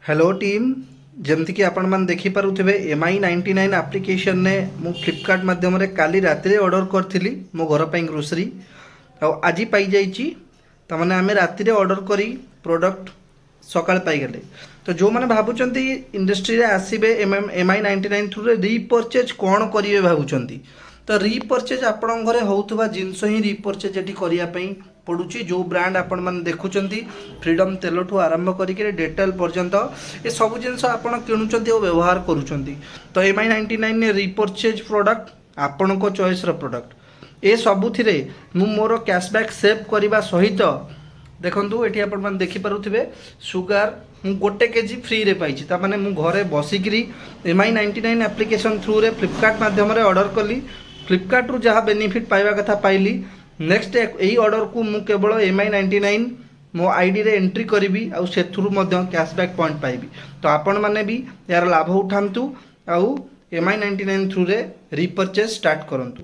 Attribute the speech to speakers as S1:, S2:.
S1: Hello team. जमती कि आपण मैंने देखिपे MI99 आप्लिकेशन ने मु फ्लिपकार्ट मध्यम काली राति ऑर्डर करी मो घर पर ग्रोसरी आज पाई जाइए। तमाने आम राति ऑर्डर करी प्रोडक्ट सकाल पाईगले। तो जो मैंने भावुं इंडस्ट्री आसवे MI99 थ्रू रिपर्चेज कौन करेंगे भावुं तो रिपर्चेज आपण घरे होता जिनस ही रिपर्चेज ये करने पड़ुची। जो ब्रांड आपण मैंने देखुं फ्रीडम तेल ठू आरंभ करके डेटल पर्यंत ये सब जिनस आप किणुंट और व्यवहार करुँच। तो MI99 ने रिपर्चेज प्रोडक्ट आपण को चॉइस प्रोडक्ट ये सबुथिरे मु मोर कैशबैक सेव करने सहित देखु ये आपने देखिपे सुगार मु गोटे केजी फ्री रे पाई। ताने मु घरे बसिक MI99 एप्लिकेशन थ्रू रे फ्लिपकार्ट माध्यम ऑर्डर कली। फ्लिपकार्ट रु जहाँ बेनिफिट पाइबा कथा पाइली। नेक्स्ट यही ऑर्डर को मु केवल MI99 मो आईडी रे एंट्री करी आउ से थ्रू कैशबैक पॉइंट पाइबी। तो आपण मैंने भी यार लाभ उठातु आउ MI99 थ्रू रे रिपर्चेज स्टार्ट करंतु।